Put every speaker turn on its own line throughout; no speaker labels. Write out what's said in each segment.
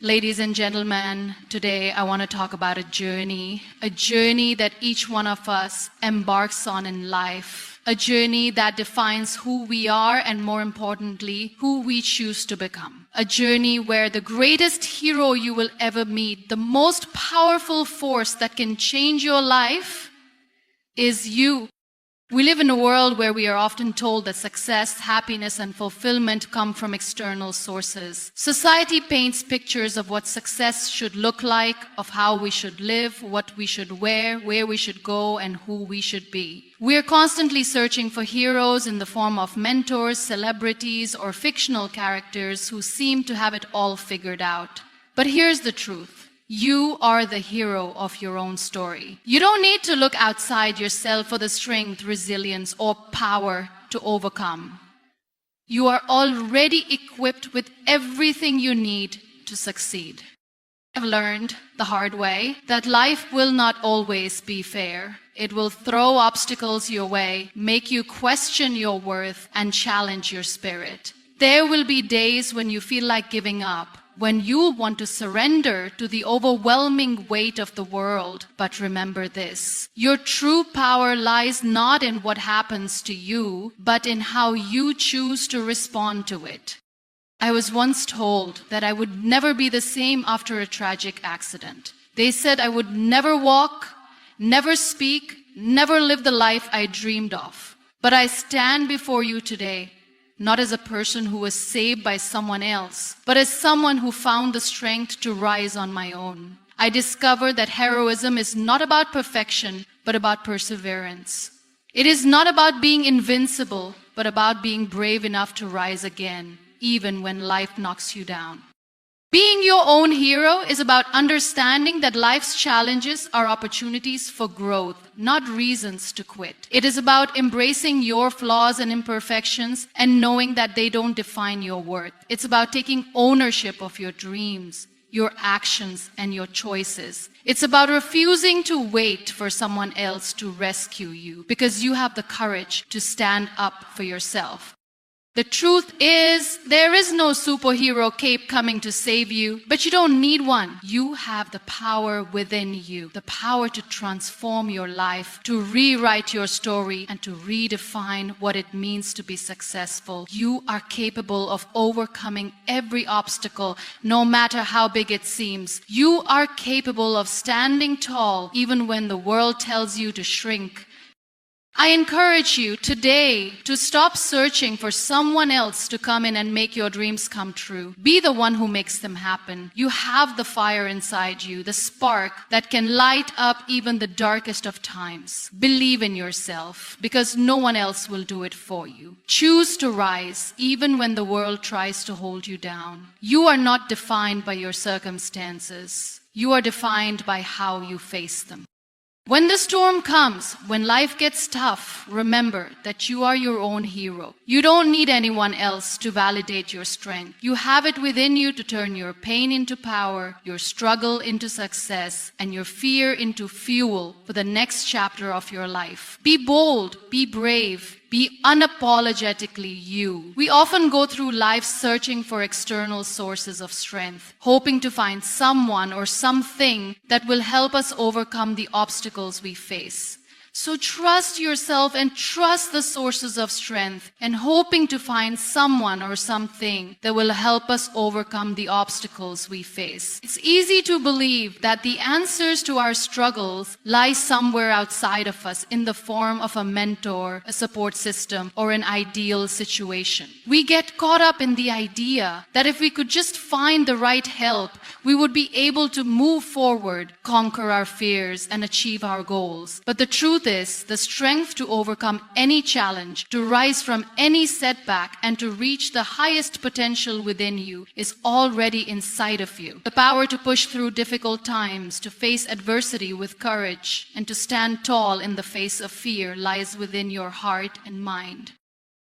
Ladies and gentlemen, today I want to talk about a journey that each one of us embarks on in life, a journey that defines who we are and, more importantly, who we choose to become. A journey where the greatest hero you will ever meet, the most powerful force that can change your life, is you. We live in a world where we are often told that success, happiness, and fulfillment come from external sources. Society paints pictures of what success should look like, of how we should live, what we should wear, where we should go, and who we should be. We are constantly searching for heroes in the form of mentors, celebrities, or fictional characters who seem to have it all figured out. But here's the truth. You are the hero of your own story. You don't need to look outside yourself for the strength, resilience, or power to overcome. You are already equipped with everything you need to succeed. I've learned the hard way that life will not always be fair. It will throw obstacles your way, make you question your worth, and challenge your spirit. There will be days when you feel like giving up, when you want to surrender to the overwhelming weight of the world. But remember this: your true power lies not in what happens to you, but in how you choose to respond to it. I was once told that I would never be the same after a tragic accident. They said I would never walk, never speak, never live the life I dreamed of. But I stand before you today not as a person who was saved by someone else, but as someone who found the strength to rise on my own. I discovered that heroism is not about perfection, but about perseverance. It is not about being invincible, but about being brave enough to rise again, even when life knocks you down. Being your own hero is about understanding that life's challenges are opportunities for growth, not reasons to quit. It is about embracing your flaws and imperfections and knowing that they don't define your worth. It's about taking ownership of your dreams, your actions, and your choices. It's about refusing to wait for someone else to rescue you, because you have the courage to stand up for yourself. The truth is, there is no superhero cape coming to save you, but you don't need one. You have the power within you, the power to transform your life, to rewrite your story, and to redefine what it means to be successful. You are capable of overcoming every obstacle, no matter how big it seems. You are capable of standing tall, even when the world tells you to shrink. I encourage you today to stop searching for someone else to come in and make your dreams come true. Be the one who makes them happen. You have the fire inside you, the spark that can light up even the darkest of times. Believe in yourself, because no one else will do it for you. Choose to rise even when the world tries to hold you down. You are not defined by your circumstances. You are defined by how you face them. When the storm comes, when life gets tough, remember that you are your own hero. You don't need anyone else to validate your strength. You have it within you to turn your pain into power, your struggle into success, and your fear into fuel for the next chapter of your life. Be bold, be brave, be unapologetically you. We often go through life searching for external sources of strength, hoping to find someone or something that will help us overcome the obstacles we face. So trust yourself and trust the sources of strength, and hoping to find someone or something that will help us overcome the obstacles we face. It's easy to believe that the answers to our struggles lie somewhere outside of us in the form of a mentor, a support system, or an ideal situation. We get caught up in the idea that if we could just find the right help, we would be able to move forward, conquer our fears, and achieve our goals. But the truth is, the strength to overcome any challenge, to rise from any setback, and to reach the highest potential within you is already inside of you. The power to push through difficult times, to face adversity with courage, and to stand tall in the face of fear lies within your heart and mind.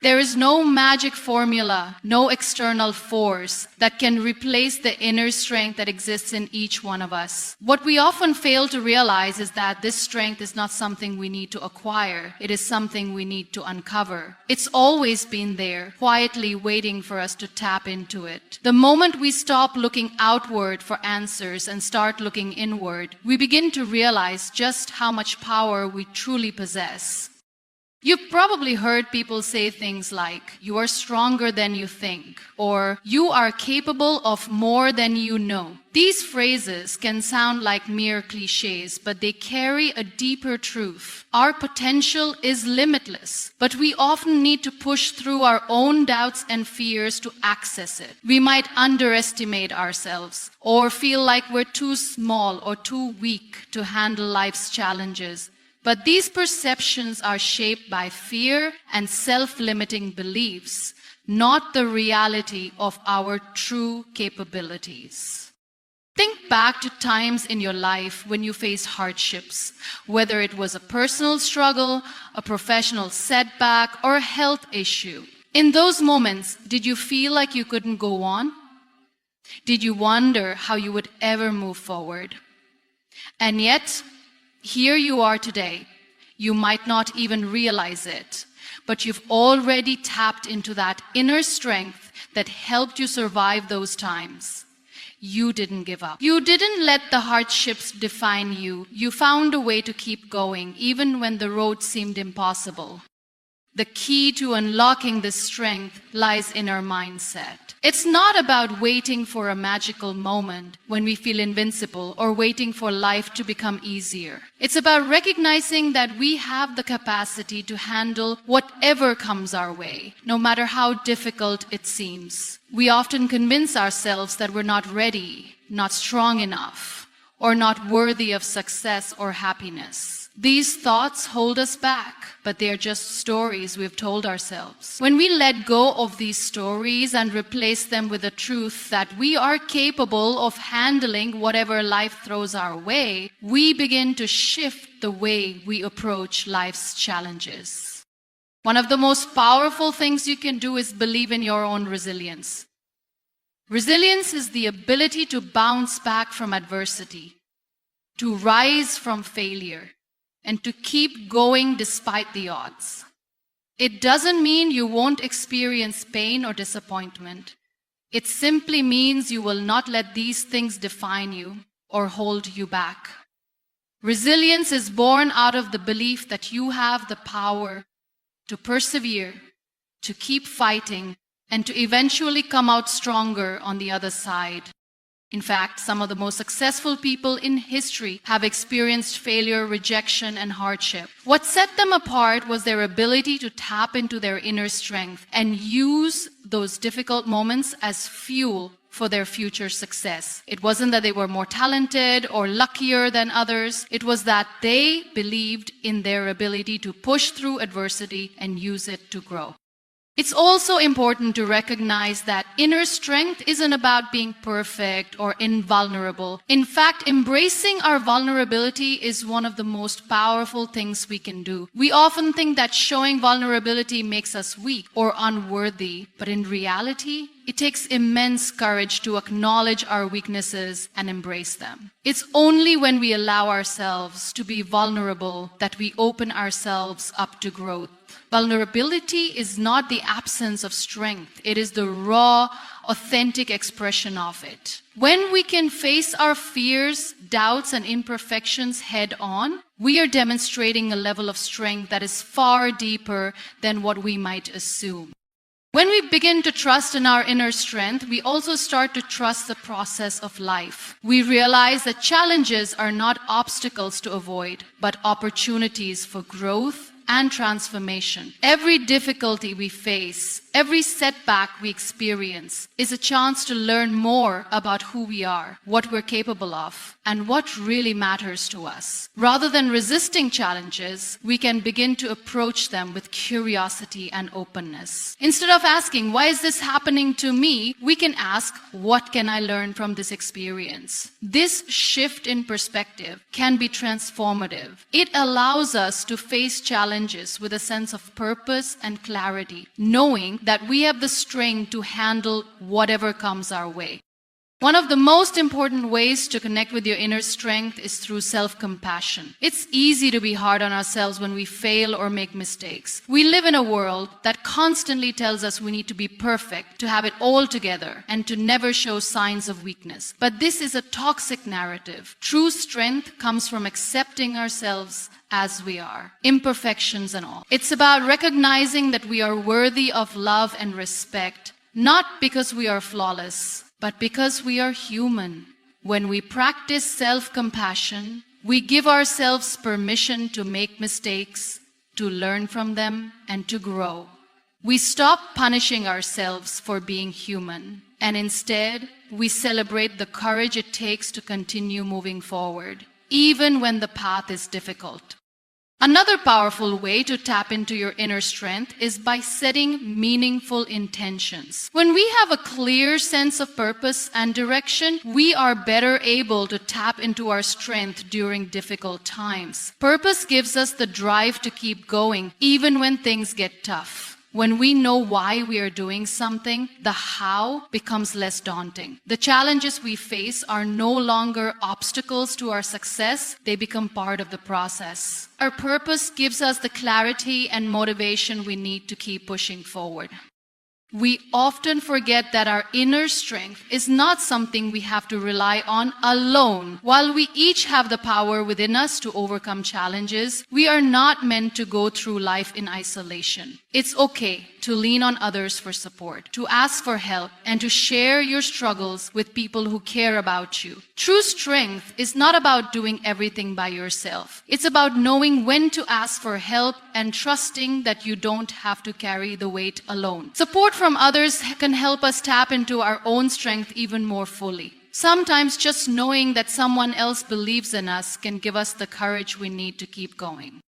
There is no magic formula, no external force that can replace the inner strength that exists in each one of us. What we often fail to realize is that this strength is not something we need to acquire. It is something we need to uncover. It's always been there, quietly waiting for us to tap into it. The moment we stop looking outward for answers and start looking inward, we begin to realize just how much power we truly possess. You've probably heard people say things like, "You are stronger than you think," or "You are capable of more than you know." These phrases can sound like mere cliches, but they carry a deeper truth. Our potential is limitless, but we often need to push through our own doubts and fears to access it. We might underestimate ourselves, or feel like we're too small or too weak to handle life's challenges. But these perceptions are shaped by fear and self-limiting beliefs, not the reality of our true capabilities. Think back to times in your life when you faced hardships, whether it was a personal struggle, a professional setback, or a health issue. In those moments, did you feel like you couldn't go on? Did you wonder how you would ever move forward? And yet, here you are today. You might not even realize it, but you've already tapped into that inner strength that helped you survive those times. You didn't give up. You didn't let the hardships define you. You found a way to keep going, even when the road seemed impossible. The key to unlocking this strength lies in our mindset. It's not about waiting for a magical moment when we feel invincible or waiting for life to become easier. It's about recognizing that we have the capacity to handle whatever comes our way, no matter how difficult it seems. We often convince ourselves that we're not ready, not strong enough, or not worthy of success or happiness. These thoughts hold us back, but they are just stories we've told ourselves. When we let go of these stories and replace them with the truth that we are capable of handling whatever life throws our way, we begin to shift the way we approach life's challenges. One of the most powerful things you can do is believe in your own resilience. Resilience is the ability to bounce back from adversity, to rise from failure, and to keep going despite the odds. It doesn't mean you won't experience pain or disappointment. It simply means you will not let these things define you or hold you back. Resilience is born out of the belief that you have the power to persevere, to keep fighting, and to eventually come out stronger on the other side. In fact, some of the most successful people in history have experienced failure, rejection, and hardship. What set them apart was their ability to tap into their inner strength and use those difficult moments as fuel for their future success. It wasn't that they were more talented or luckier than others. It was that they believed in their ability to push through adversity and use it to grow. It's also important to recognize that inner strength isn't about being perfect or invulnerable. In fact, embracing our vulnerability is one of the most powerful things we can do. We often think that showing vulnerability makes us weak or unworthy, but in reality, it takes immense courage to acknowledge our weaknesses and embrace them. It's only when we allow ourselves to be vulnerable that we open ourselves up to growth. Vulnerability is not the absence of strength. It is the raw, authentic expression of it. When we can face our fears, doubts, and imperfections head on, we are demonstrating a level of strength that is far deeper than what we might assume. When we begin to trust in our inner strength, we also start to trust the process of life. We realize that challenges are not obstacles to avoid, but opportunities for growth and transformation. Every difficulty we face, every setback we experience is a chance to learn more about who we are, what we're capable of, and what really matters to us. Rather than resisting challenges, we can begin to approach them with curiosity and openness. Instead of asking, "Why is this happening to me?" we can ask, "What can I learn from this experience?" This shift in perspective can be transformative. It allows us to face challenges challenges with a sense of purpose and clarity, knowing that we have the strength to handle whatever comes our way. One of the most important ways to connect with your inner strength is through self-compassion. It's easy to be hard on ourselves when we fail or make mistakes. We live in a world that constantly tells us we need to be perfect, to have it all together, and to never show signs of weakness. But this is a toxic narrative. True strength comes from accepting ourselves as we are, imperfections and all. It's about recognizing that we are worthy of love and respect, not because we are flawless, but because we are human. When we practice self-compassion, we give ourselves permission to make mistakes, to learn from them, and to grow. We stop punishing ourselves for being human, and instead, we celebrate the courage it takes to continue moving forward, even when the path is difficult. Another powerful way to tap into your inner strength is by setting meaningful intentions. When we have a clear sense of purpose and direction, we are better able to tap into our strength during difficult times. Purpose gives us the drive to keep going, even when things get tough. When we know why we are doing something, the how becomes less daunting. The challenges we face are no longer obstacles to our success, they become part of the process. Our purpose gives us the clarity and motivation we need to keep pushing forward. We often forget that our inner strength is not something we have to rely on alone. While we each have the power within us to overcome challenges, we are not meant to go through life in isolation. It's okay to lean on others for support, to ask for help, and to share your struggles with people who care about you. True strength is not about doing everything by yourself. It's about knowing when to ask for help and trusting that you don't have to carry the weight alone. Support from others can help us tap into our own strength even more fully. Sometimes just knowing that someone else believes in us can give us the courage we need to keep going.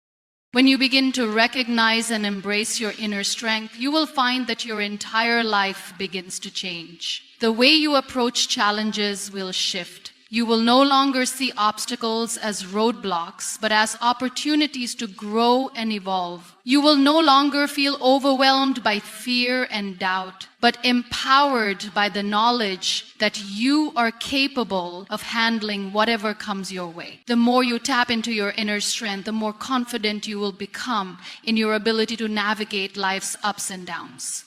When you begin to recognize and embrace your inner strength, you will find that your entire life begins to change. The way you approach challenges will shift. You will no longer see obstacles as roadblocks, but as opportunities to grow and evolve. You will no longer feel overwhelmed by fear and doubt, but empowered by the knowledge that you are capable of handling whatever comes your way. The more you tap into your inner strength, the more confident you will become in your ability to navigate life's ups and downs.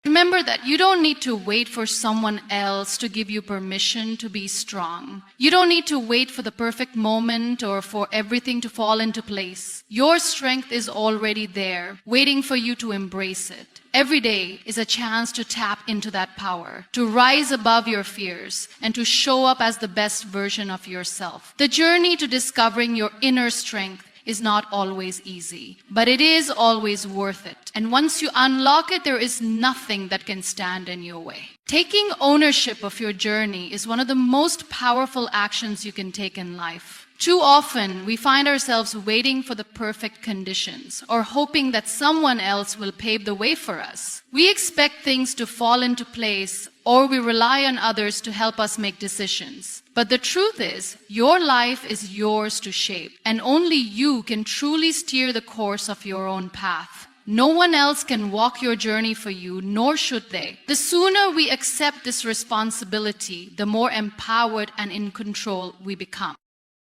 Remember that you don't need to wait for someone else to give you permission to be strong. You don't need to wait for the perfect moment or for everything to fall into place. Your strength is already there, waiting for you to embrace it. Every day is a chance to tap into that power, to rise above your fears, and to show up as the best version of yourself. The journey to discovering your inner strength is not always easy, but it is always worth it. And once you unlock it, there is nothing that can stand in your way. Taking ownership of your journey is one of the most powerful actions you can take in life. Too often, we find ourselves waiting for the perfect conditions or hoping that someone else will pave the way for us. We expect things to fall into place, or we rely on others to help us make decisions. But the truth is, your life is yours to shape, and only you can truly steer the course of your own path. No one else can walk your journey for you, nor should they. The sooner we accept this responsibility, the more empowered and in control we become.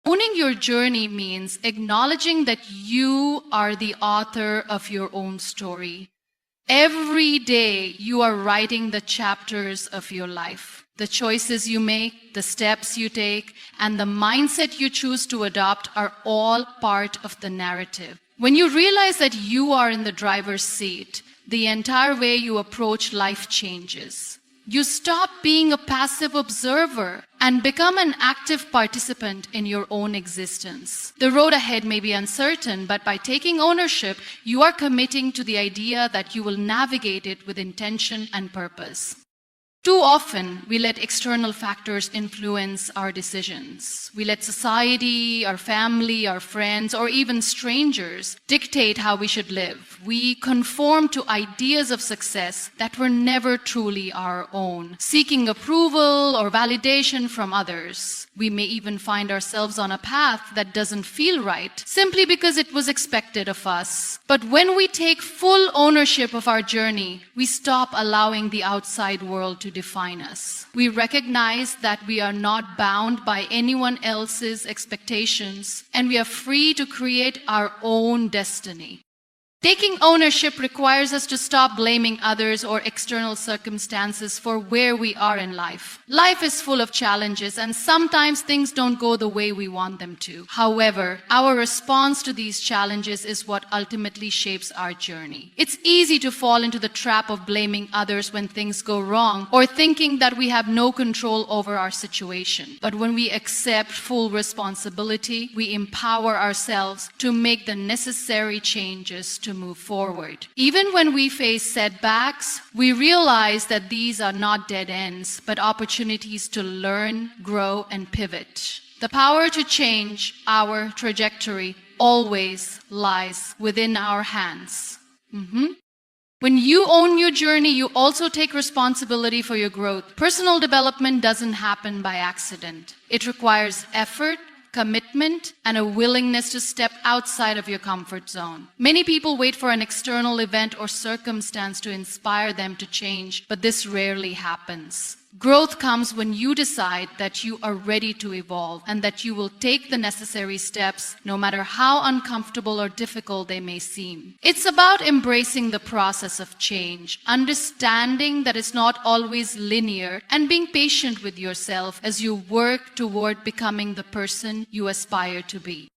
Owning your journey means acknowledging that you are the author of your own story. Every day you are writing the chapters of your life. The choices you make, the steps you take, and the mindset you choose to adopt are all part of the narrative. When you realize that you are in the driver's seat, the entire way you approach life changes. You stop being a passive observer and become an active participant in your own existence. The road ahead may be uncertain, but by taking ownership, you are committing to the idea that you will navigate it with intention and purpose. Too often, we let external factors influence our decisions. We let society, our family, our friends, or even strangers dictate how we should live. We conform to ideas of success that were never truly our own, seeking approval or validation from others. We may even find ourselves on a path that doesn't feel right, simply because it was expected of us. But when we take full ownership of our journey, we stop allowing the outside world to define us. We recognize that we are not bound by anyone else's expectations, and we are free to create our own destiny. Taking ownership requires us to stop blaming others or external circumstances for where we are in life. Life is full of challenges, and sometimes things don't go the way we want them to. However, our response to these challenges is what ultimately shapes our journey. It's easy to fall into the trap of blaming others when things go wrong, or thinking that we have no control over our situation. But when we accept full responsibility, we empower ourselves to make the necessary changes to move forward. Even when we face setbacks, we realize that these are not dead ends, but opportunities to learn, grow, and pivot. The power to change our trajectory always lies within our hands. When you own your journey, you also take responsibility for your growth. Personal development doesn't happen by accident. It requires effort, commitment, and a willingness to step outside of your comfort zone. Many people wait for an external event or circumstance to inspire them to change, but this rarely happens. Growth comes when you decide that you are ready to evolve and that you will take the necessary steps, no matter how uncomfortable or difficult they may seem. It's about embracing the process of change, understanding that it's not always linear, and being patient with yourself as you work toward becoming the person you aspire to be.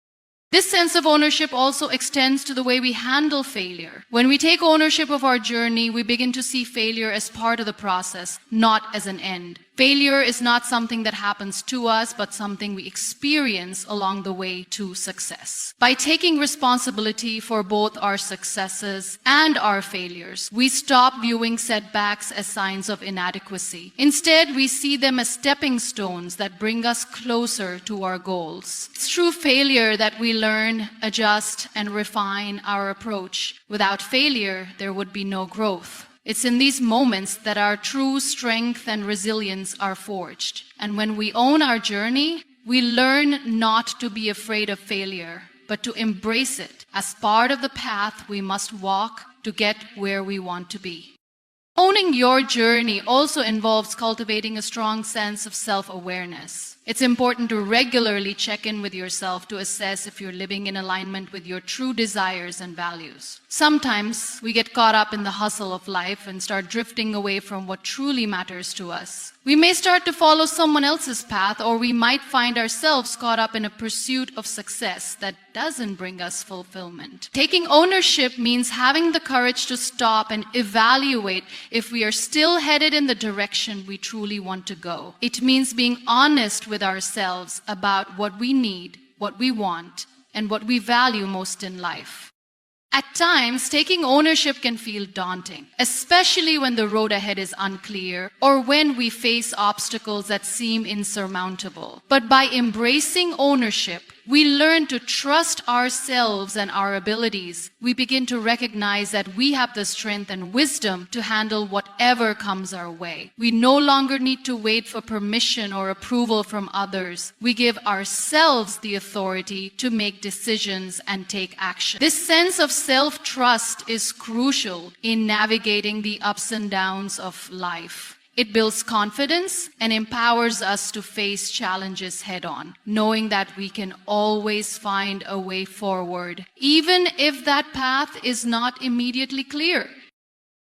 This sense of ownership also extends to the way we handle failure. When we take ownership of our journey, we begin to see failure as part of the process, not as an end. Failure is not something that happens to us, but something we experience along the way to success. By taking responsibility for both our successes and our failures, we stop viewing setbacks as signs of inadequacy. Instead, we see them as stepping stones that bring us closer to our goals. It's through failure that we learn, adjust, and refine our approach. Without failure, there would be no growth. It's in these moments that our true strength and resilience are forged. And when we own our journey, we learn not to be afraid of failure, but to embrace it as part of the path we must walk to get where we want to be. Owning your journey also involves cultivating a strong sense of self-awareness. It's important to regularly check in with yourself to assess if you're living in alignment with your true desires and values. Sometimes we get caught up in the hustle of life and start drifting away from what truly matters to us. We may start to follow someone else's path, or we might find ourselves caught up in a pursuit of success that doesn't bring us fulfillment. Taking ownership means having the courage to stop and evaluate if we are still headed in the direction we truly want to go. It means being honest with ourselves about what we need, what we want, and what we value most in life. At times, taking ownership can feel daunting, especially when the road ahead is unclear or when we face obstacles that seem insurmountable. But by embracing ownership, we learn to trust ourselves and our abilities. We begin to recognize that we have the strength and wisdom to handle whatever comes our way. We no longer need to wait for permission or approval from others. We give ourselves the authority to make decisions and take action. This sense of self-trust is crucial in navigating the ups and downs of life. It builds confidence and empowers us to face challenges head-on, knowing that we can always find a way forward, even if that path is not immediately clear.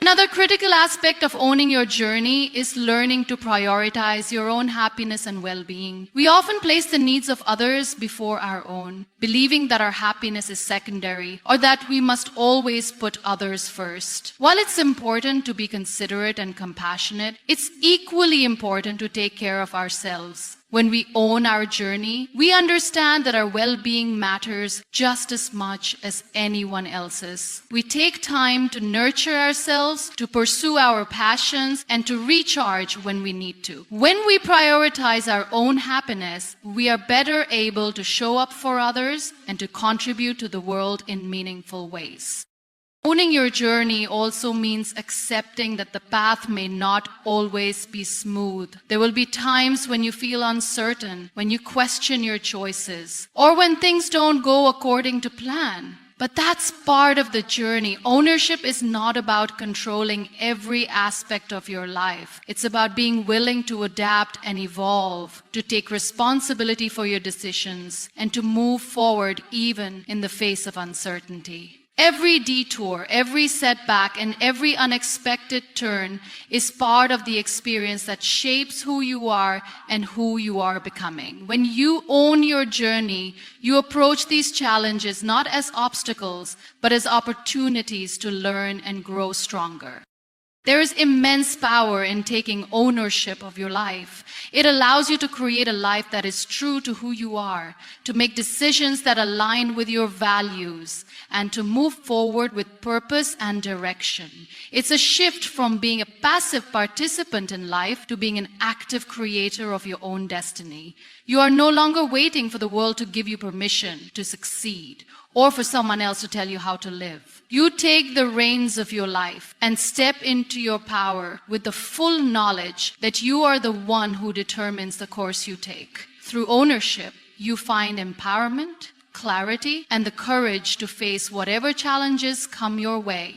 Another critical aspect of owning your journey is learning to prioritize your own happiness and well-being. We often place the needs of others before our own, believing that our happiness is secondary or that we must always put others first. While it's important to be considerate and compassionate, it's equally important to take care of ourselves. When we own our journey, we understand that our well-being matters just as much as anyone else's. We take time to nurture ourselves, to pursue our passions, and to recharge when we need to. When we prioritize our own happiness, we are better able to show up for others and to contribute to the world in meaningful ways. Owning your journey also means accepting that the path may not always be smooth. There will be times when you feel uncertain, when you question your choices, or when things don't go according to plan. But that's part of the journey. Ownership is not about controlling every aspect of your life. It's about being willing to adapt and evolve, to take responsibility for your decisions, and to move forward even in the face of uncertainty. Every detour, every setback, and every unexpected turn is part of the experience that shapes who you are and who you are becoming. When you own your journey, you approach these challenges not as obstacles, but as opportunities to learn and grow stronger. There is immense power in taking ownership of your life. It allows you to create a life that is true to who you are, to make decisions that align with your values, and to move forward with purpose and direction. It's a shift from being a passive participant in life to being an active creator of your own destiny. You are no longer waiting for the world to give you permission to succeed, or for someone else to tell you how to live. You take the reins of your life and step into your power with the full knowledge that you are the one who determines the course you take. Through ownership, you find empowerment, clarity, and the courage to face whatever challenges come your way.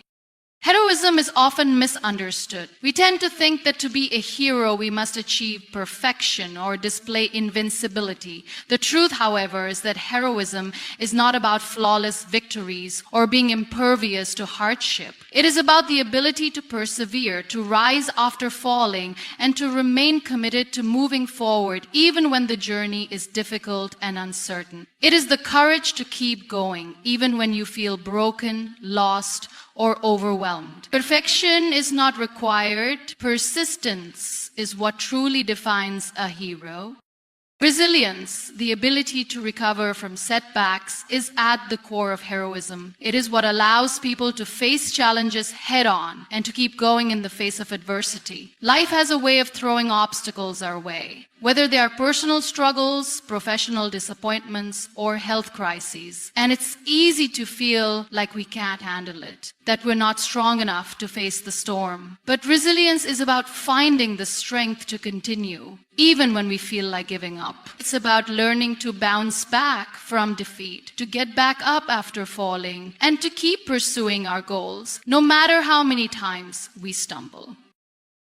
Heroism is often misunderstood. We tend to think that to be a hero, we must achieve perfection or display invincibility. The truth, however, is that heroism is not about flawless victories or being impervious to hardship. It is about the ability to persevere, to rise after falling, and to remain committed to moving forward even when the journey is difficult and uncertain. It is the courage to keep going, even when you feel broken, lost, or overwhelmed. Perfection is not required. Persistence is what truly defines a hero. Resilience, the ability to recover from setbacks, is at the core of heroism. It is what allows people to face challenges head-on and to keep going in the face of adversity. Life has a way of throwing obstacles our way, whether they are personal struggles, professional disappointments, or health crises. And it's easy to feel like we can't handle it, that we're not strong enough to face the storm. But resilience is about finding the strength to continue, even when we feel like giving up. It's about learning to bounce back from defeat, to get back up after falling, and to keep pursuing our goals, no matter how many times we stumble.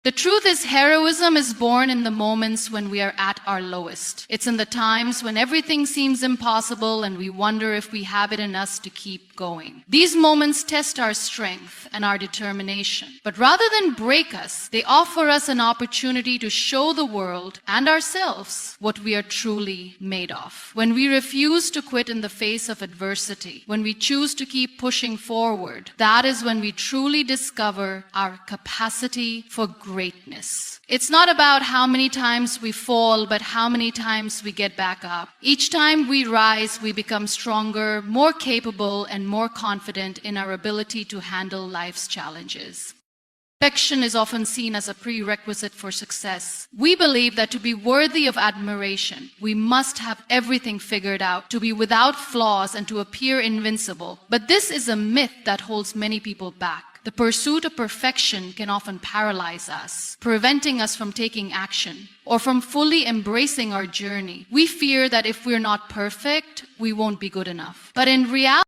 The truth is, heroism is born in the moments when we are at our lowest. It's in the times when everything seems impossible and we wonder if we have it in us to keep going. These moments test our strength and our determination. But rather than break us, they offer us an opportunity to show the world and ourselves what we are truly made of. When we refuse to quit in the face of adversity, when we choose to keep pushing forward, that is when we truly discover our capacity for greatness. It's not about how many times we fall, but how many times we get back up. Each time we rise, we become stronger, more capable, and more confident in our ability to handle life's challenges. Perfection is often seen as a prerequisite for success. We believe that to be worthy of admiration, we must have everything figured out, to be without flaws and to appear invincible. But this is a myth that holds many people back. The pursuit of perfection can often paralyze us, preventing us from taking action or from fully embracing our journey. We fear that if we're not perfect, we won't be good enough. But in reality,